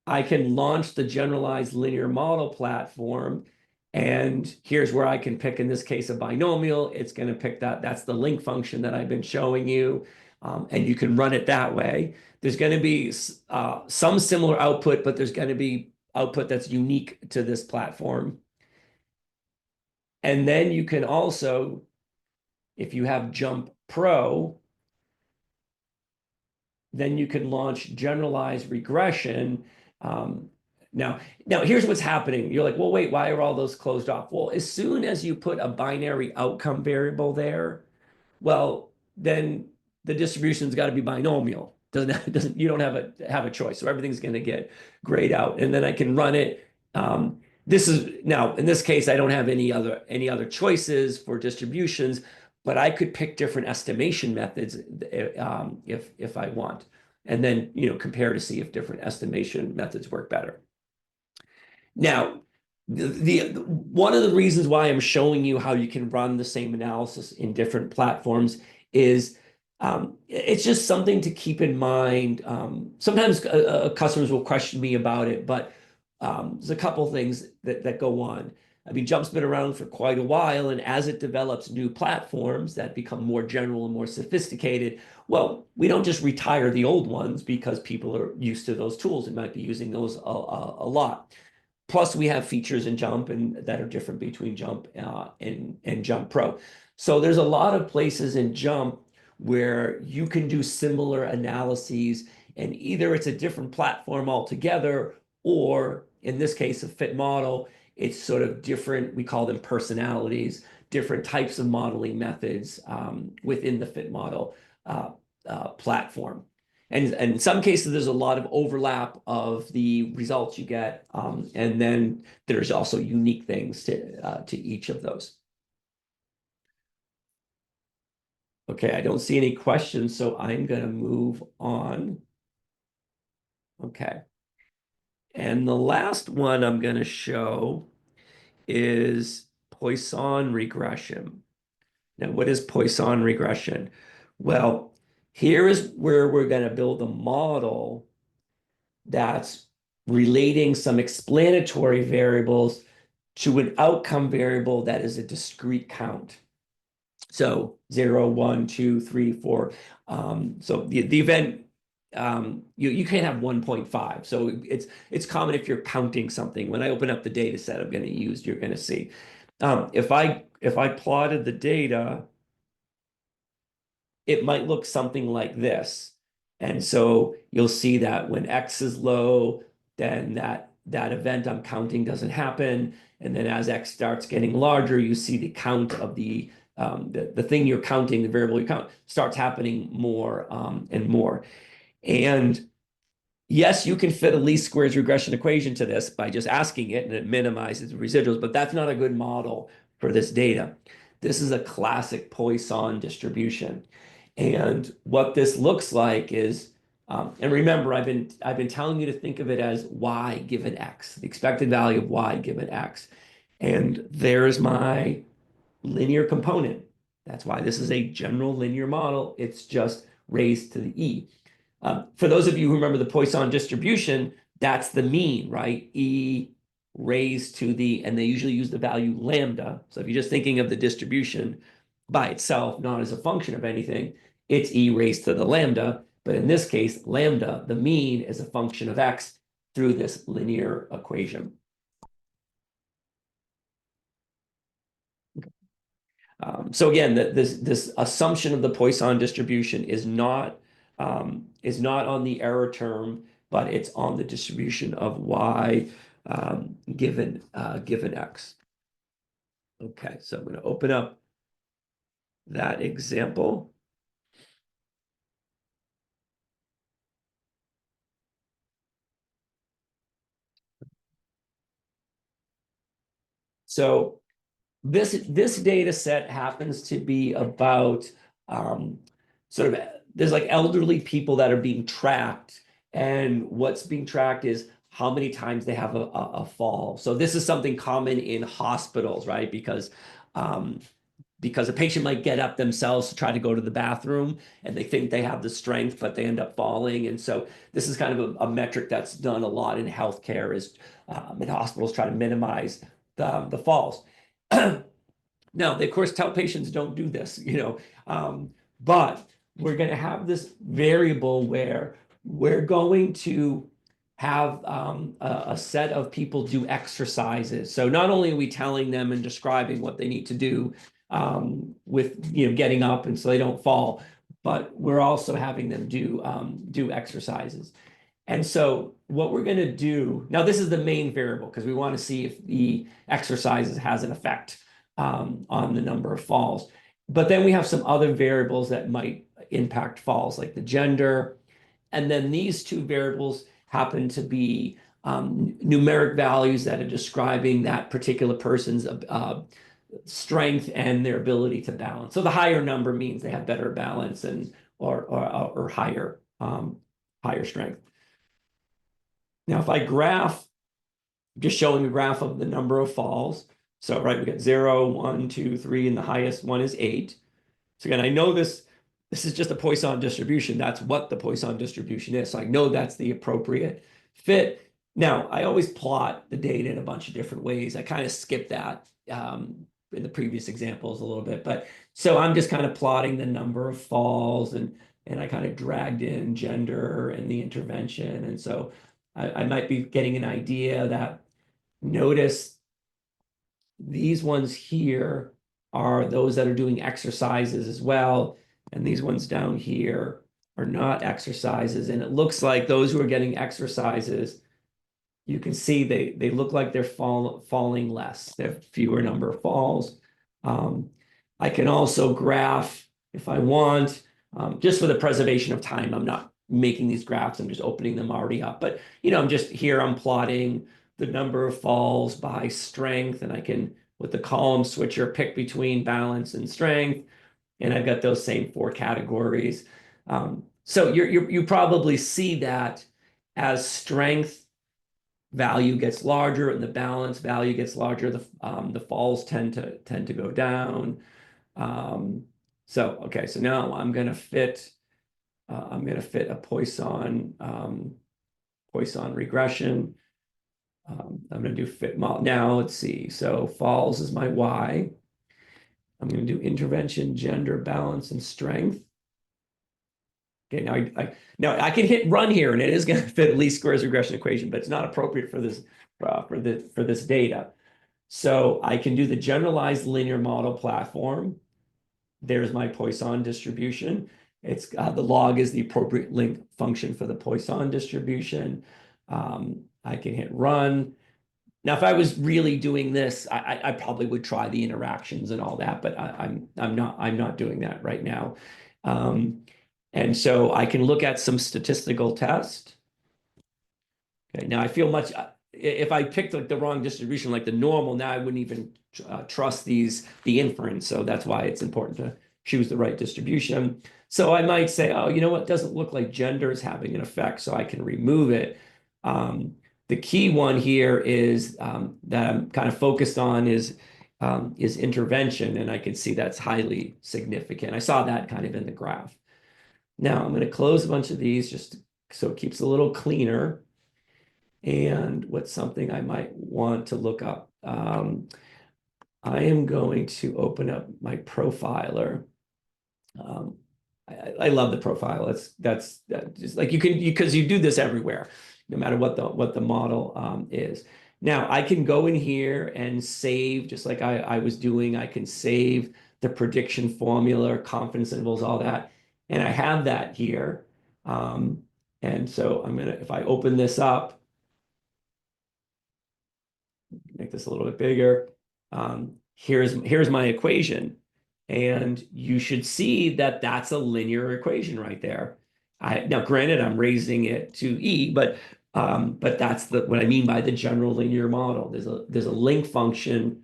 I can launch the generalized linear model platform, and here's where I can pick, in this case, a binomial. It's going to pick that's the link function that I've been showing you, and you can run it that way. There's going to be some similar output, but there's going to be output that's unique to this platform. And then you can also, if you have JMP Pro, then you can launch generalized regression. Now, here's what's happening. You're like, well, wait, why are all those closed off? Well, as soon as you put a binary outcome variable there, well, then the distribution's got to be binomial. You don't have a choice. So everything's going to get grayed out. And then I can run it. This is now, in this case, I don't have any other choices for distributions, but I could pick different estimation methods if I want, and then compare to see if different estimation methods work better. Now, one of the reasons why I'm showing you how you can run the same analysis in different platforms is it's just something to keep in mind. Sometimes customers will question me about it, but there's a couple things that go on. I mean, JMP's been around for quite a while, and as it develops new platforms that become more general and more sophisticated, well, we don't just retire the old ones because people are used to those tools and might be using those a lot. Plus, we have features in JMP and that are different between JMP and JMP Pro. So there's a lot of places in JMP where you can do similar analyses, and either it's a different platform altogether, or in this case, a fit model, it's sort of different, we call them personalities, different types of modeling methods within the fit model platform. And in some cases, there's a lot of overlap of the results you get. And then there's also unique things to each of those. Okay, I don't see any questions, so I'm going to move on. Okay. And the last one I'm going to show is Poisson regression. Now, what is Poisson regression? Well, here is where we're going to build a model that's relating some explanatory variables to an outcome variable that is a discrete count. So 0, 1, 2, 3, 4. So the event, you can't have 1.5. So it's common if you're counting something. When I open up the data set I'm going to use, you're going to see. If I plotted the data, it might look something like this. And so you'll see that when X is low, then that event I'm counting doesn't happen. And then as X starts getting larger, you see the count of the thing you're counting, the variable you count, starts happening more and more. And yes, you can fit a least squares regression equation to this by just asking it, and it minimizes the residuals, but that's not a good model for this data. This is a classic Poisson distribution. And what this looks like is, and remember, I've been telling you to think of it as y given x, the expected value of y given x. And there's my linear component. That's why this is a general linear model. It's just raised to the e. For those of you who remember the Poisson distribution, that's the mean, right? E raised to the, and they usually use the value lambda. So if you're just thinking of the distribution by itself, not as a function of anything, it's e raised to the lambda. But in this case, lambda, the mean, is a function of x through this linear equation. So again, this assumption of the Poisson distribution is not on the error term, but it's on the distribution of y given x. Okay, so I'm going to open up that example. So this data set happens to be about sort of, there's like elderly people that are being tracked, and what's being tracked is how many times they have a fall. So this is something common in hospitals, right? Because a patient might get up themselves to try to go to the bathroom, and they think they have the strength, but they end up falling. And so this is kind of a metric that's done a lot in healthcare, is in hospitals try to minimize the falls. Now, they, of course, tell patients don't do this, but we're going to have this variable where we're going to have a set of people do exercises. So not only are we telling them and describing what they need to do, with getting up, and so they don't fall. But we're also having them do exercises. And so what we're going to do now, this is the main variable because we want to see if the exercises has an effect on the number of falls. But then we have some other variables that might impact falls, like the gender. And then these two variables happen to be numeric values that are describing that particular person's strength and their ability to balance. So the higher number means they have better balance and or higher strength. Now, if I graph, just showing a graph of the number of falls. So, right, we got 0, 1, 2, 3, and the highest one is 8. So again, I know this is just a Poisson distribution. That's what the Poisson distribution is. So I know that's the appropriate fit. Now, I always plot the data in a bunch of different ways. I kind of skipped that in the previous examples a little bit. But so I'm just kind of plotting the number of falls, and I kind of dragged in gender and the intervention. And so I might be getting an idea that, notice these ones here are those that are doing exercises as well. And these ones down here are not exercises. And it looks like those who are getting exercises, you can see they look like they're falling less. They have fewer number of falls. I can also graph if I want, just for the preservation of time. I'm not making these graphs, I'm just opening them already up. But I'm plotting the number of falls by strength, and I can, with the column switcher, pick between balance and strength. And I've got those same 4 categories. So you probably see that as strength value gets larger and the balance value gets larger, the falls tend to go down. So now I'm going to fit a Poisson regression. I'm going to do fit model. Now let's see. So falls is my Y. I'm going to do intervention, gender, balance, and strength. Okay, now I can hit run here, and it is going to fit least squares regression equation, but it's not appropriate for this for this data. So I can do the generalized linear model platform. There's my Poisson distribution. It's the log is the appropriate link function for the Poisson distribution. I can hit run. Now, if I was really doing this, I probably would try the interactions and all that, but I'm not doing that right now. And so I can look at some statistical test. Okay, now I feel much, if I picked like the wrong distribution, like the normal, now I wouldn't even trust the inference. So that's why it's important to choose the right distribution. So I might say, oh, you know what, doesn't look like gender is having an effect, so I can remove it. The key one here is that I'm kind of focused on is intervention, and I can see that's highly significant. I saw that kind of in the graph. Now I'm going to close a bunch of these just so it keeps a little cleaner. And what's something I might want to look up? I am going to open up my profiler. I love the profile. That's just like because you do this everywhere, no matter what the model is. Now I can go in here and save, just like I was doing. I can save the prediction formula, confidence intervals, all that, and I have that here. And so if I open this up, make this a little bit bigger. Here's my equation. And you should see that that's a linear equation right there. Now, granted, I'm raising it to E, but that's what I mean by the general linear model. There's a link function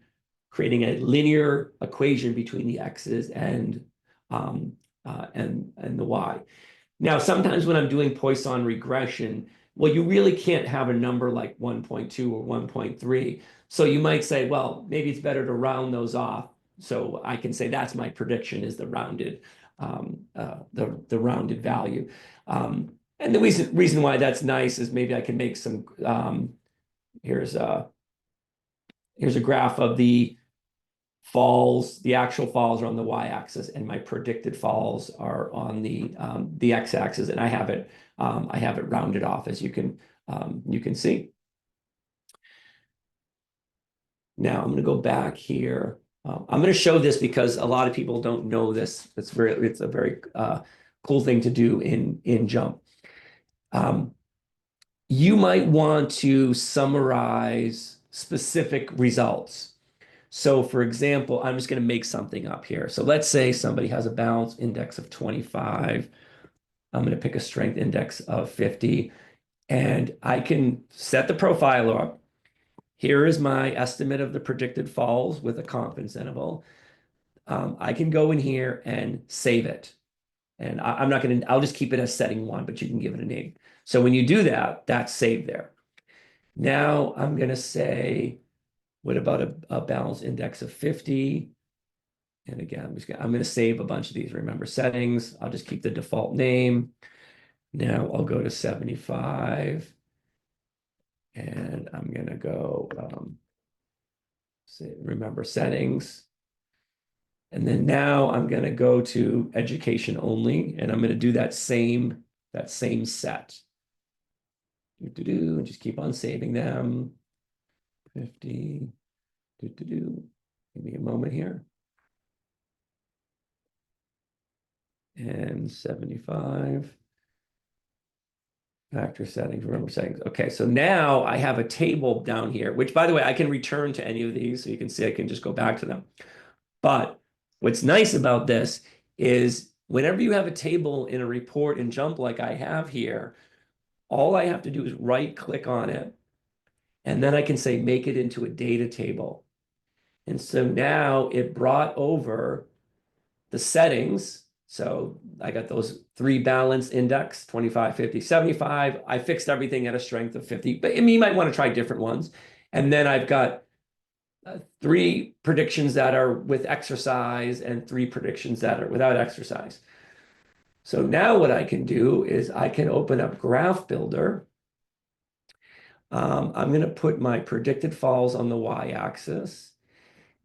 creating a linear equation between the x's and the y. Now, sometimes when I'm doing Poisson regression, well, you really can't have a number like 1.2 or 1.3. So you might say, well, maybe it's better to round those off. So I can say that's my prediction, is the rounded value. And the reason why that's nice is maybe I can make some. Here's a graph of the falls. The actual falls are on the y-axis, and my predicted falls are on the x-axis, and I have it rounded off, as you can see. Now I'm going to go back here. I'm going to show this because a lot of people don't know this. It's a very cool thing to do in JMP. You might want to summarize specific results. So for example, I'm just going to make something up here. So let's say somebody has a balance index of 25. I'm going to pick a strength index of 50, and I can set the profiler up. Here is my estimate of the predicted falls with a confidence interval. I can go in here and save it. And I'm not going to, I'll just keep it as setting 1, but you can give it a name. So when you do that, that's saved there. Now I'm going to say, what about a balance index of 50? And again, I'm going to save a bunch of these. Remember settings. I'll just keep the default name. Now I'll go to 75. And I'm going to go, remember settings. And then now I'm going to go to education only, and I'm going to do that same set. And just keep on saving them. 50. Give me a moment here. And 75. Factor settings, remember settings. Okay, so now I have a table down here, which by the way, I can return to any of these. So you can see I can just go back to them. But what's nice about this is whenever you have a table in a report in JMP like I have here, all I have to do is right click on it. And then I can say, make it into a data table. And so now it brought over the settings. So I got those 3 balance index, 25, 50, 75. I fixed everything at a strength of 50, but I mean, you might want to try different ones. And then I've got 3 predictions that are with exercise and 3 predictions that are without exercise. So now what I can do is I can open up Graph Builder. I'm going to put my predicted falls on the y-axis.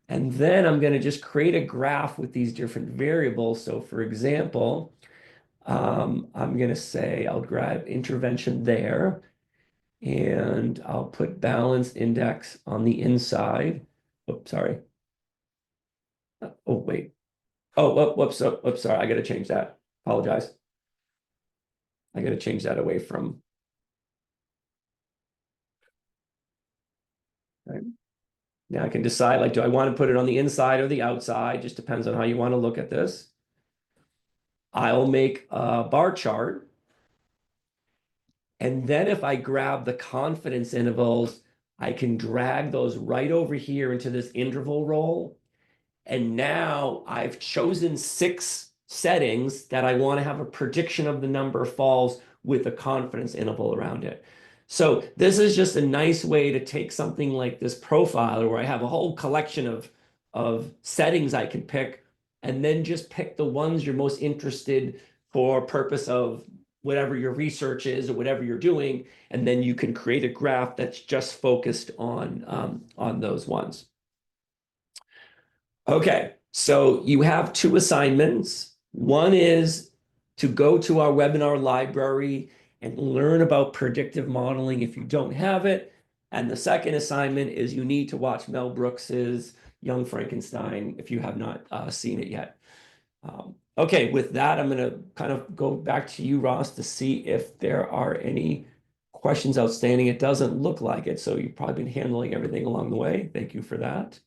And then I'm going to just create a graph with these different variables. So for example, I'm going to say I'll grab intervention there. And I'll put balance index on the inside. Oops, sorry. Oh, wait. Oh, whoops, sorry. I got to change that. Apologize. I got to change that away from. Right. Now I can decide, like, do I want to put it on the inside or the outside? Just depends on how you want to look at this. I'll make a bar chart. And then if I grab the confidence intervals, I can drag those right over here into this interval role. And now I've chosen 6 settings that I want to have a prediction of the number of falls with a confidence interval around it. So this is just a nice way to take something like this profiler where I have a whole collection of settings I can pick, and then just pick the ones you're most interested for purpose of whatever your research is or whatever you're doing, and then you can create a graph that's just focused on those ones. Okay, so you have 2 assignments. One is to go to our webinar library and learn about predictive modeling if you don't have it. And the second assignment is you need to watch Mel Brooks's Young Frankenstein if you have not seen it yet. Okay, with that, I'm going to kind of go back to you, Ross, to see if there are any questions outstanding. It doesn't look like it, so you've probably been handling everything along the way. Thank you for that.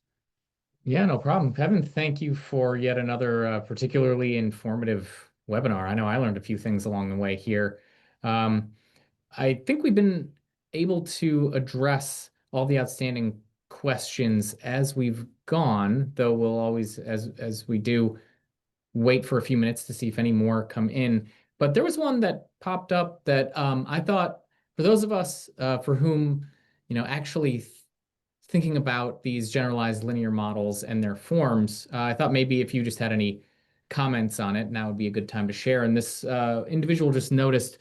Yeah, no problem. Kevin, thank you for yet another particularly informative webinar. I know I learned a few things along the way here. I think we've been able to address all the outstanding questions as we've gone, though we'll always, as we do, wait for a few minutes to see if any more come in. But there was one that popped up that I thought for those of us for whom, actually thinking about these generalized linear models and their forms, I thought maybe if you just had any comments on it, now would be a good time to share. And this individual just noticed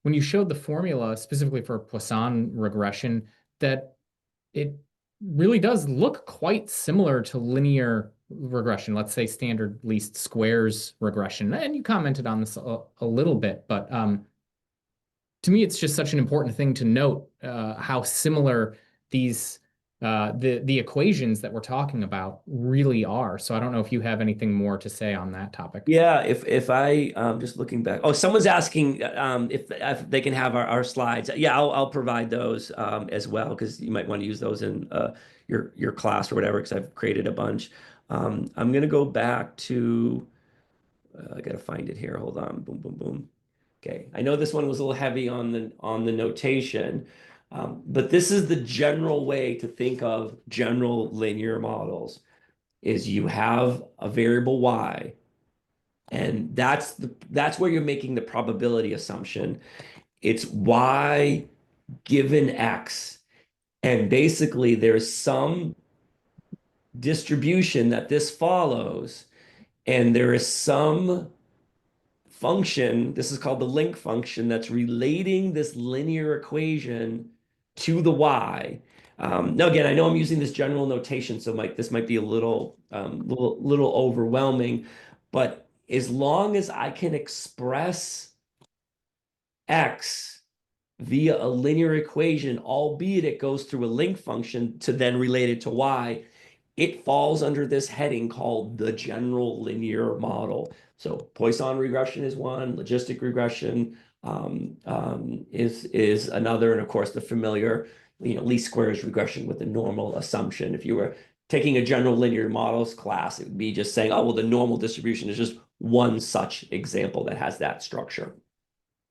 when you showed the formula specifically for Poisson regression, that it really does look quite similar to linear regression, let's say standard least squares regression. And you commented on this a little bit, but to me, it's just such an important thing to note how similar these the equations that we're talking about really are. So I don't know if you have anything more to say on that topic. Yeah, if I just looking back. Oh, someone's asking if they can have our slides. Yeah, I'll provide those as well, because you might want to use those in your class or whatever, because I've created a bunch. I'm gonna go back to I gotta find it here. Hold on. Boom, boom, boom. Okay. I know this one was a little heavy on the notation, but this is the general way to think of general linear models, is you have a variable y, and that's where you're making the probability assumption. It's y given x. And basically there's some distribution that this follows, and there is some function, this is called the link function, that's relating this linear equation to the y. Now, again, I know I'm using this general notation, so this might be a little overwhelming, but as long as I can express x via a linear equation, albeit it goes through a link function to then relate it to y, it falls under this heading called the general linear model. So Poisson regression is one, logistic regression is another, and of course the familiar, least squares regression with the normal assumption. If you were taking a general linear models class, it would be just saying, oh, well, the normal distribution is just one such example that has that structure.